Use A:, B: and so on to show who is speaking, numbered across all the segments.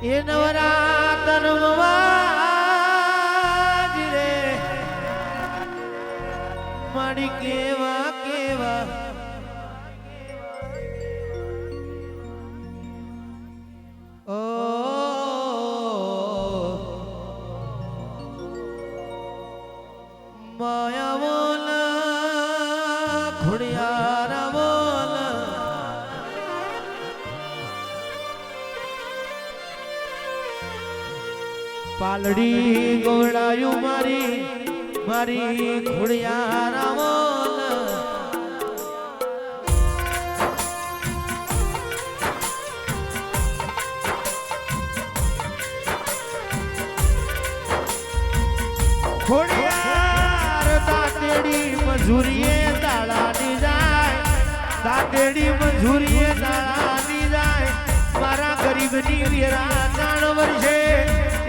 A: એ નવરાતનમાં રે મારી કેવા કેવા ઓ માયા બોલ ખોડિયાર બોલ પાલડી ગોળાયું મારી મારી ખોડિયાર બોલ ખોડિયાર દાટેડી મજૂરીએ દાડાની જાય દાટેડી મજૂરીએ દાડાની જાય મારા ગરીબની વેરા જાણ વર્ષે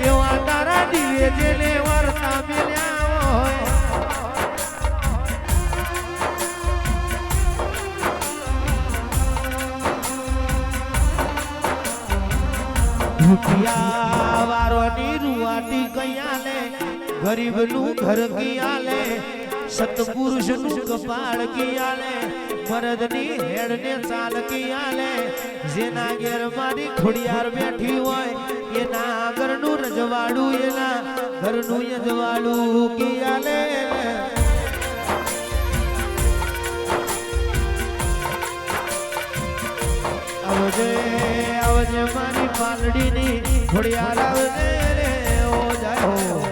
A: એવા તારા દિવે જેને વાર્તા મેલ્યા હોય રૂપિયા વારોની રૂવાટી કયા લે ગરીબ નું ઘર કિયા લે સતપુરુષ નું કપાળ કિયા લે મરદ ની હેડ ને ચાલ કિયા લે જેના ઘેર મારી ખોડિયાર બેઠી હોય એના ઘરનું રજવાડું એના ઘરનું યજવાડું કિયા લે આવજે આવજે મારી પાલડી ની ખોડિયાર આવજે રે ઓ જાય હો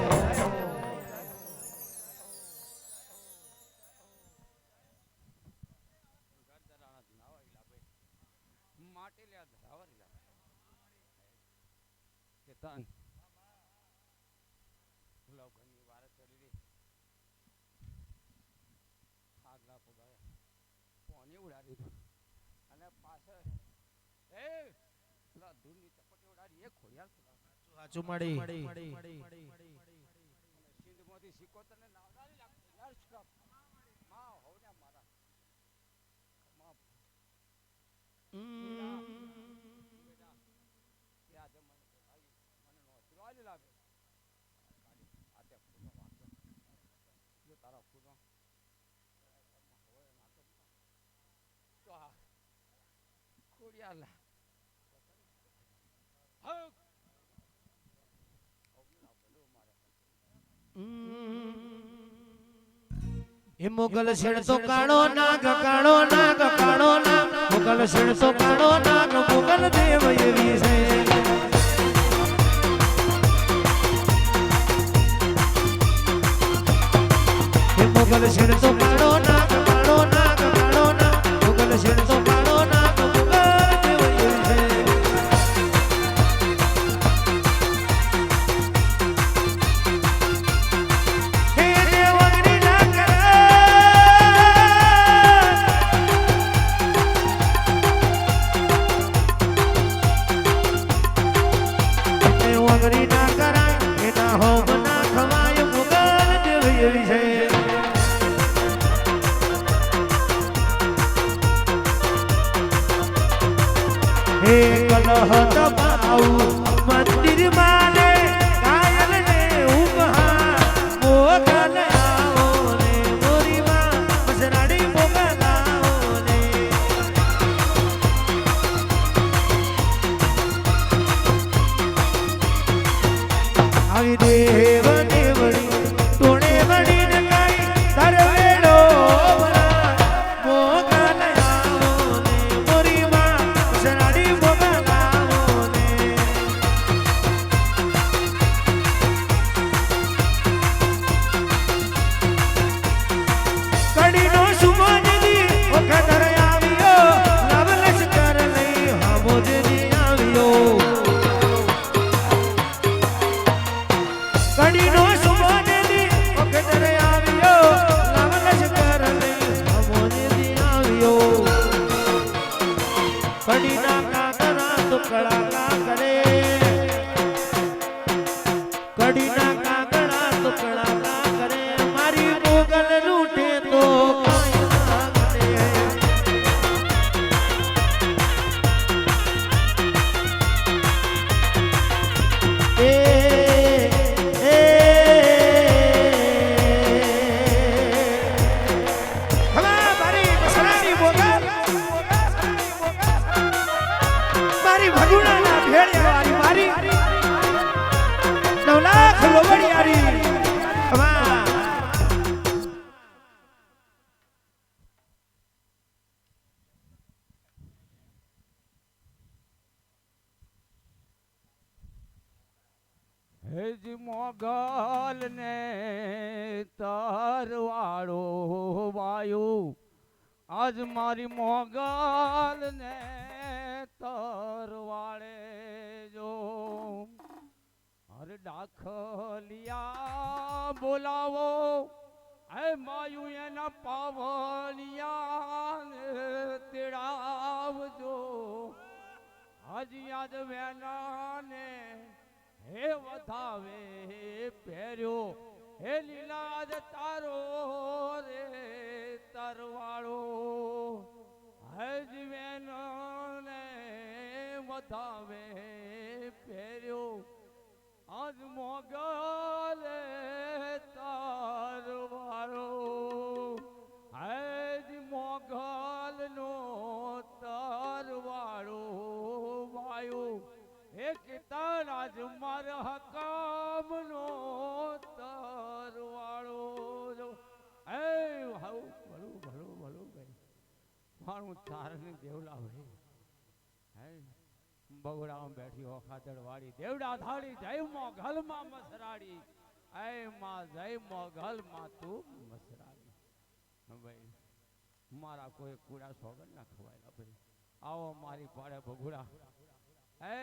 A: એ મોગલ શેણ તો કાળો નાગ કાળો નાગ કાળો નાગ મોગલ શેણ તો કાળો નાગ મોગલ દેવ એવી છે એ મોગલ શેણ તો કાળો નાગ કાળો નાગ કાળો નાગ મોગલ શેણ તો કાળો નાગ મોગલ દેવ એવી છે મંદિર માને કાયલ ને ઉપહાર મોગલ આવો ને મોરી માં મસરાડી મોગલ આવો ને આવી દેવ દેવડી તોણે વડીને કાઈ તરવેડો મોગલ આવો ને મોરી માં મસરાડી મોગલ કડીના કાગડા ટુકડા કરે મારી મોગલ રૂઠે તો કાંઈ ના કરે
B: હેજી મોગલ ને તરવાળો વાયુ આજ મારી મોગલ ને તરવાળે જો હર ડાખલિયા બોલાવો હે માયુ એના પાવલિયા તેડાવજો હજી યાદ વેનાને હે વધાવે પહેર્યો હે લીલાદ તારો રે તરવાળો હે જીવેનો ને વધાવે પહેર્યો આજ મોગલે તરવાળો હે જી મોગલ નો તરવાળો વાયો એક તારાજ માર હકામનો તરવાળો જો એ હાઉ ભલું ભલું ભલું ગઈ મારું તારને દેવલા હોય હે બગડામાં બેઠી હો ખાતર વાળી દેવડા થાળી જય મોગલમાં મસરાડી એ માં જય મોગલમાં તું મસરાડી ભાઈ મારા કોઈ કુડા સોગન ના ખવાયેલા ભાઈ આવો મારી પાડે બગુડા હે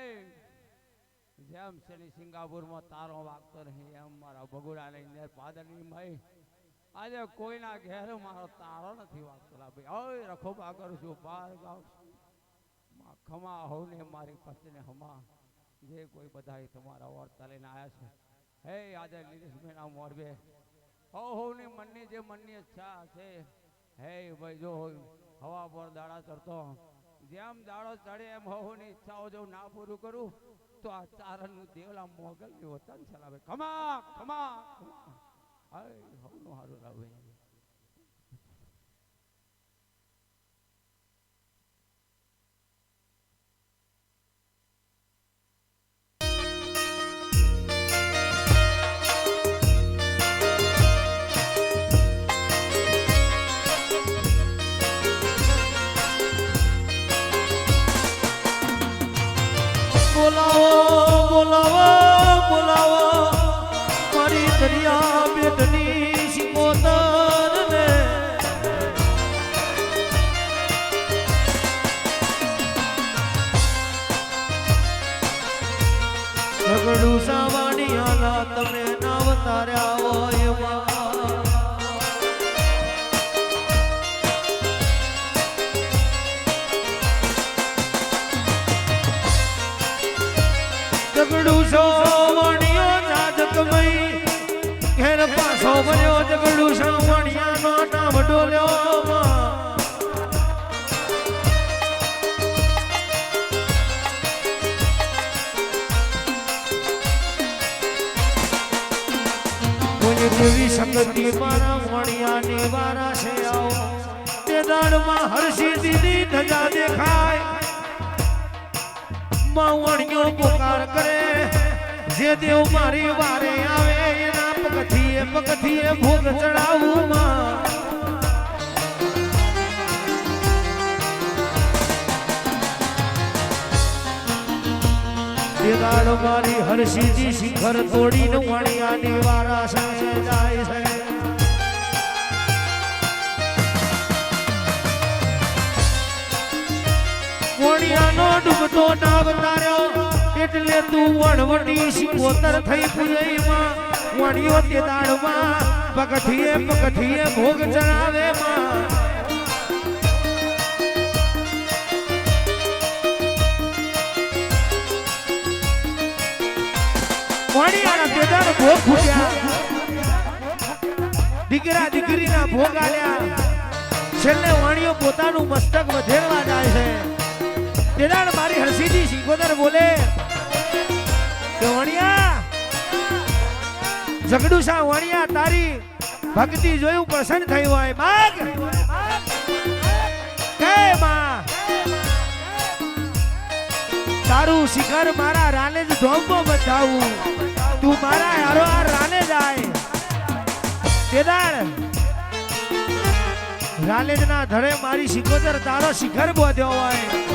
B: જેમ શનિ સિંગાપુરમાં તારો વાગતો નહીં એમ મારા બગુડા લઈને પાદરની ભાઈ આજે કોઈના ઘેર મારો તારો નથી વાગતો ભાઈ હવે રખોબા કરું છું બાર ગાવ ખમા હોવ ને મારી પત્ની હમા જે કોઈ બધા તમારા વર્તા લઈને આવ્યા છે હે આજે લીરેશભાઈના મોરબે હો ને મનની જે મનની ઈચ્છા છે હે ભાઈ જો હવા પર દાડા ચડતો જેમ દાડો ચડે એમ હોની ઈચ્છાઓ જો ના પૂરું કરું તો આ ચારણનું દેવલા મોગલની વતન ચલાવે ખમા ખમા હાય હવનું હારું લાવે
A: બોલાવો બોલાવો બોલાવો મારી દરિયા બેટની સિકોતર ને ઝઘડું સાવાણિયાલા તમે ના વતાર્યા હોય ઝઘડું સોવણિયો જાદકમઈ ઘેર પાછો ભર્યો ઝઘડું સોવણિયાનો નામ ડોલ્યો કોઈ દેવી સંગતિ મારા વણિયાની વારા છે આવો તે દાડમાં હરસી દીદી ધજા દેખાય માવણિયો પોકાર કરે જે દેવ મારી વારે આવે એના પગથીએ પગથીએ ભોગ ચડાવું માં દેગાડ મારી હરસીજી શિખર તોડીને વણિયાની વારા સામે જાય છે વણિયાનો ડૂબતો નાવ તાર્યો એટલે તું વણવટી સિકોતર થઈ પૂજઈમાં વણિયો તે દાડમાં પગથીએ પગથીએ ભોગ ચડાવે માં વણિયાના તે દાડ ભોગ ફૂટ્યા દીકરા દીકરીના ભોગ આલ્યા છેલ્લે વણિયો પોતાનું મસ્તક વધેરવા જાય છે તેડાળ મારી હરસીજી સિકોતર બોલે કે વણિયા ઝઘડું સા વણિયા તારી ભક્તિ જોયું પ્રસન્ન થઈ હોય માગ કે માં તારું શિખર મારા રાને જ ઢોંગો બતાવું તું મારા હારો હાર રાને જાય તેડાળ રાલેજના ધડે મારી સિકોતર તારો શિખર બોધ્યો હોય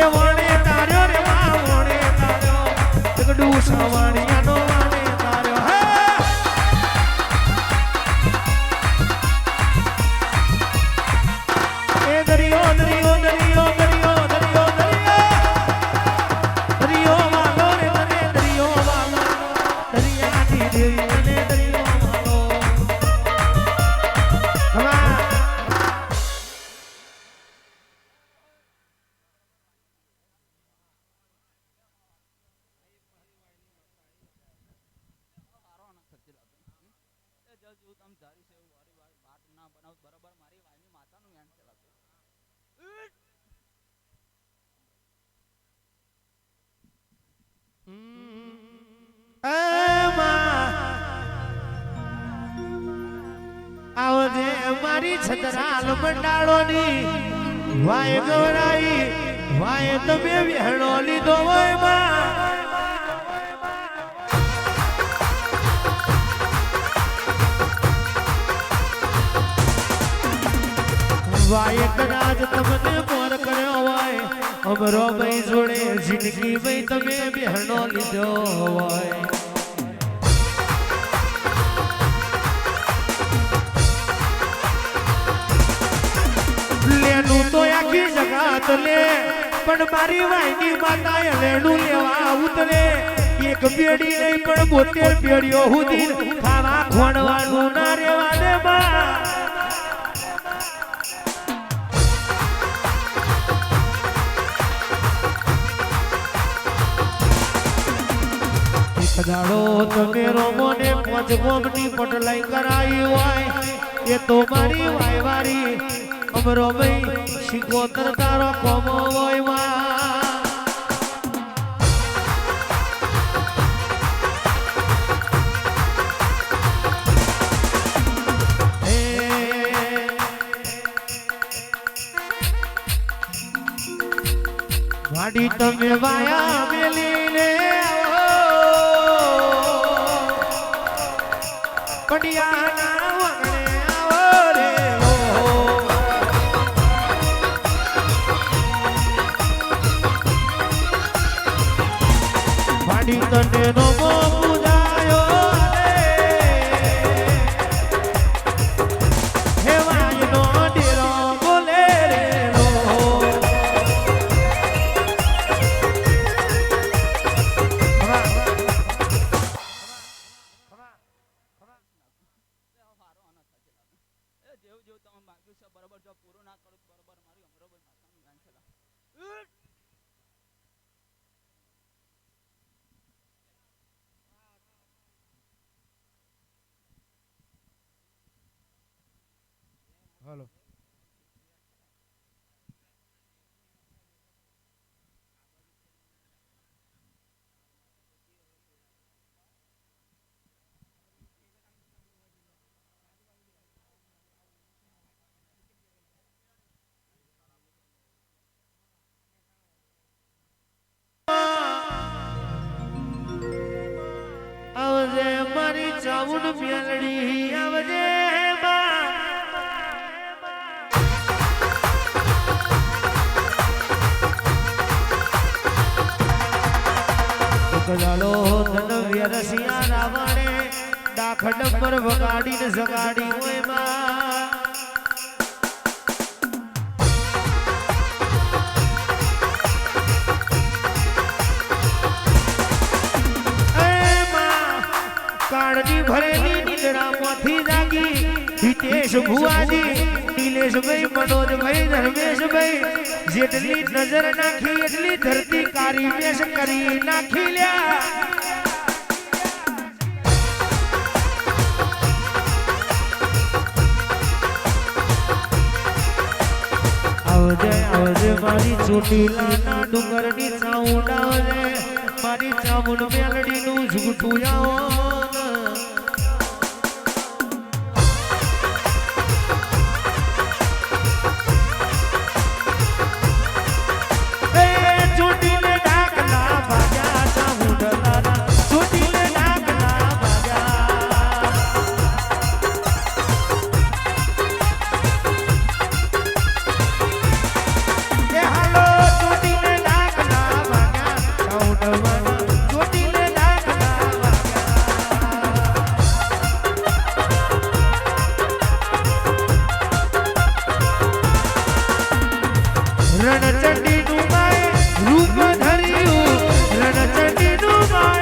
A: એ વણે તાર્યો રે માં વણે તાર્યો જગડું સવાણિયાનો વણે તાર્યો હે એ દરિયો દરિયો દરિયો દરિયો દરિયો દરિયો દરિયો વાલો રે મને દરિયો વાલો દરિયાની દેવી મને દરિયો વાલો હવા આવજે મારી છતરાલ મંડાળોની વાય ગવરાઈ વાય તમે વેણો લીધો હોય માં વાય કદાચ તમને મોર કર્યો હોય અમરો ભાઈ જોડે જિંદગી ભાઈ તમે બેહણો લીધો હોય લેનું તો આખી જગાત લે પણ મારી વાયની માતાએ લેનું લેવા ઉતરે એક પેઢી નહીં પણ 72 પેઢીઓ સુધી ખાવા ખોડવાનું ના રેવા દે બા દાડો તમે રોમોને પાંચ ગોમની પટલાઈ કરાઈ હોય એ તો મારી વાયવારી અમરો ભાઈ શિકોતર તારો કોમો હોય માં ગાડી તમે વાયા મેલી ને પડિયાના વગણે આવો રે વાડી તને નો પૂજાયો હે વાયનો ડેરો બોલે રે લો હાલો આવજે મારી ચાવુડ મેલડી આવજે ગજાલો ધન વ્યરસિયા રાવણે ડાખ ડંબર વગાડીને જગાડી હોય માં કાળની ભરેલી નિદ્રામાંથી જાગી હિતેશ ભુવાજી નીલેશભાઈ મનોજભાઈ ધર્મેશભાઈ જેટલી નજર નાખી એટલી ધરતી કારી વેશ કરી નાખી લ્યા આવજે આવજે મારી ચોટીલાના ડુંગરની ચાઉંડ આવજે મારી ચામુંડ મેલડીનું ઝૂઠું આવો ચોટીલે રણચંડીનું માએ રૂપ ધર્યું રણચંડીનું માએ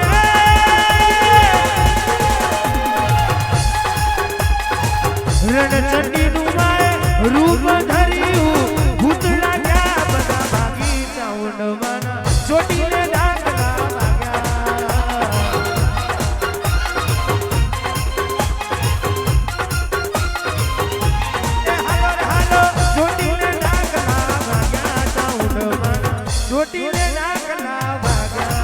A: રણચંડીનું માએ રૂપ ધર્યું ભૂતળા ગયા બધા ભાગી ચાઉંડવાના ચોટીને ડાકલા વાગ્યા ચોટીને ડાકલા વાગ્યા ચાઉંડવાના ચોટીને ડાકલા વાગ્યા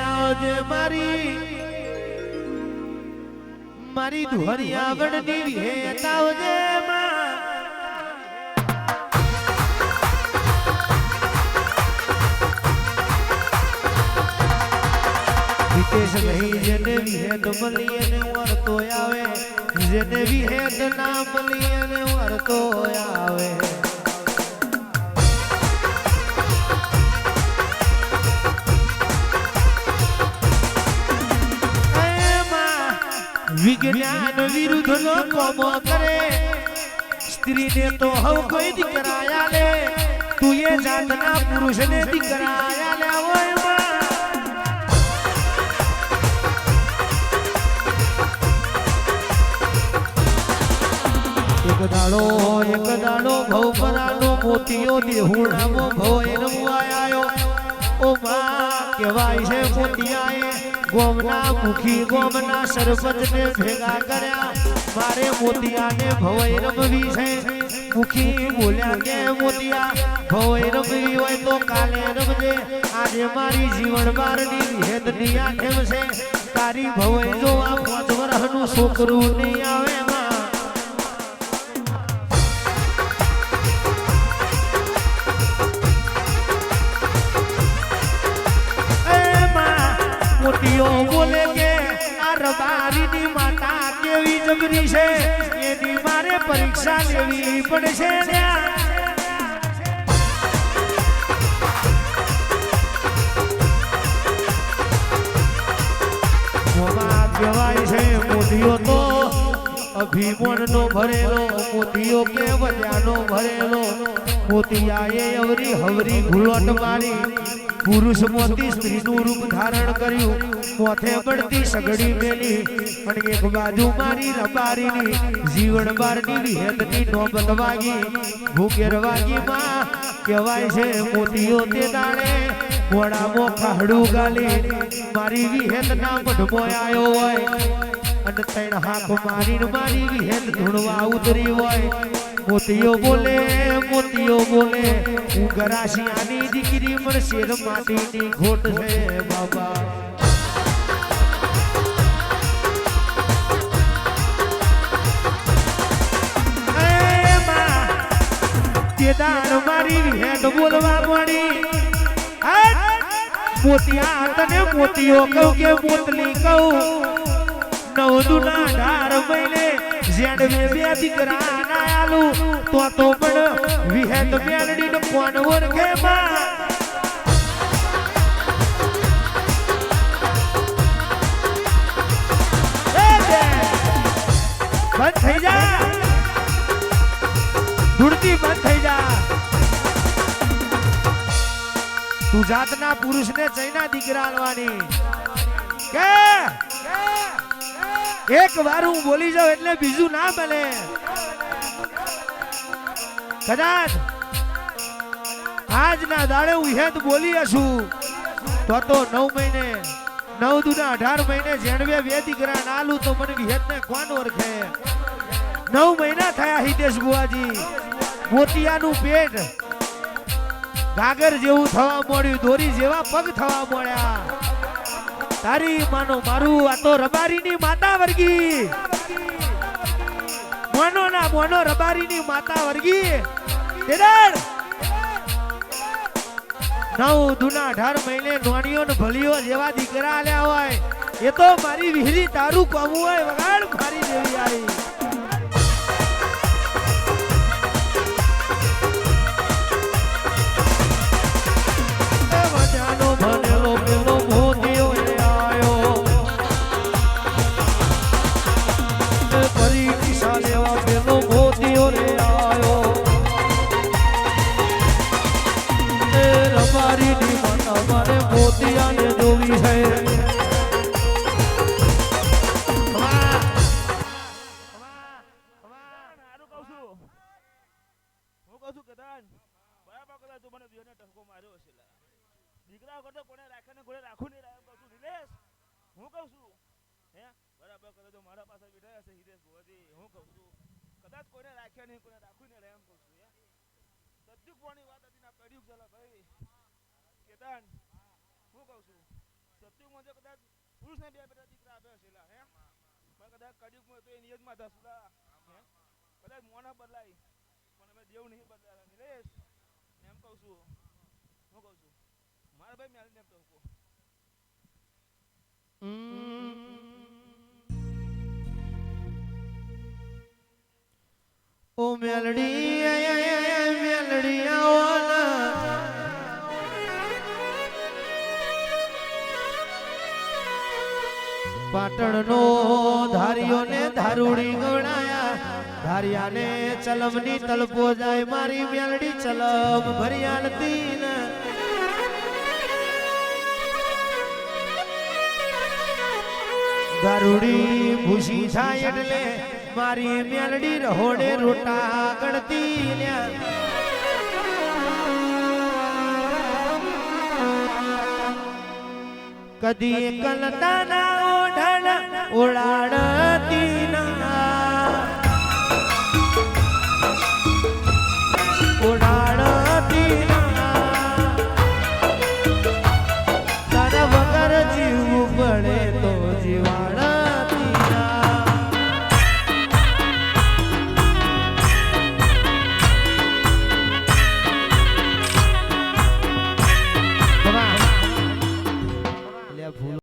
A: આવજે મારી ધુહરિયા વડની હેત આવજે માં હિતેશ નહીં જેને વિહેત મળી એને વરતો આવે જેને વિહેત ના મળી એને વરતો આવે વિજ્ઞાન વિરુદ્ધ નો કોમો કરે સ્ત્રીને તો હવ કોઈ દીકરાયા લે તું એ જાતના પુરુષને દીકરાયા લે ઓય માં એક દાડો ભવ પરાનો મોતીઓ દેહુણામો ભવ એનો આયો ઓ માં કહેવાય છે મોતિયાએ ગોમના મુખી ગોમના સરપંચને ભેગા કર્યા મારે મોતિયાને ભવઈ રમવી છે મુખી બોલ્યા કે મોતિયા ભવઈ રમવી હોય તો કાલે રમજે આજે મારી જીવન બારની વિહેદની આઠેમ છે તારી ભવઈ જો આ 5 વર્ષનું છોકરું નહીં આવે માં મોતીઓ બોલે કે આ રબારીની માતા કેવી જબરી છે એની મારે પરીક્ષા લેવી પડશે કહેવાય છે મોતીઓ તો અભિમાનનો ભરેલો મોતીઓ કે વજાનો ભરેલો મોતિયાએ અવરી હવરી ભૂલોટ મારી પુરુષ મોતી સ્ત્રીનું રૂપ ધારણ કર્યું મોથે પડતી સગડી મેલી અને એક બાજુ મારી રબારીની જીવન બારની વિહેતની નોબત વાગી ભૂકેર વાગી માં કહેવાય છે મોતીઓ તે દાડે મોડામાં ખાડું ગાલી મારી વિહેતના મઢમાં આવ્યો હોય અને 3 હાથ મારીને મારી વિહેત ધૂણવા ઉતરી હોય મોતીઓ બોલે હું ગરાસિયાની દીકરી પર શેર માટીની ખોટ છે બાબા કેદાર મારી વિહેત બોલવા મળી મોતિયા તને મોતીઓ કહું કે મોતલી કહું 9 દુના 18 મહિને જેડ બે દીકરા ના આલુ તો પણ વિહેત મેલડી નો કોણ ઓળખે માં બંધ થઈ જા ધૂળતી બંધ થઈ જા તું જાતના પુરુષને ચૈના દીકરા આલવાની કે એક વાર હું બોલી જાઉં એટલે બીજું ના બને કદાચ આજના દાડે હું હેત બોલી હશું તો 9 મહિને 9 દુના 18 મહિને જેણવે બે દીકરા નાલું તો મને વિહેત ને કોણ ઓળખે 9 મહિના થયા હિતેશ બુઆજી મોતિયાનું પેટ ગાગર જેવું થવા મળ્યું દોરી જેવા પગ થવા મળ્યા તારી માનો મારું આ તો રબારીની માતા વર્ગી મોનો ના મોનો રબારીની માતા વર્ગી તેડર 9 દુના 18 મહિને નોણીઓ ને ભલીઓ જેવા દીકરા આલ્યા હોય એ તો મારી વિહરી તારું કોમું હોય વગાડ મારી દેવી આવી ભણેલો પેલો મોતીઓ આયો પરીક્ષા લેવા પેલો મોતીઓ રે આયો રબારી ની માતા મારે મોતિયાને જોવી છે
C: દીકરા કરતો કોને રાખે ને કોને રાખું નહીં રાખે કહું છું નિલેશ હું કહું છું હે બરાબર કરે તો મારા પાસે બેઠા હશે હિતેશ ભુવાજી હું કહું છું કદાચ કોને રાખ્યા નહીં કોને રાખું નહીં એમ કહું છું સત્યુક પોણી વાત હતી ના પડ્યું ચાલો ભાઈ કેતાન હું કહું છું સત્યુકમાં જો કદાચ પુરુષને બે બેટા દીકરા આપ્યા છે હે પણ કદાચ કડિયુગમાં તો એ નિયતમાં દસલા હે કદાચ મોના બદલાય પણ અમે દેવ નહીં બદલાયા નિલેશ એમ કહું છું હું કહું છું મારા ભાઈ મેલ ને તો
A: ઓ મેલડી મેલડી આવના પાટણનો ધારીઓ ને ધારુડી ગણાયા ધારિયાને ચલમની તલપો જાય મારી મેલડી ચલમ ભરિયાલતી ને દારૂડી ભૂસી થાય એટલે મારી મેલડી રહોડે રોટા ગણતી કદી કલતાના ઓઢણ ઓળા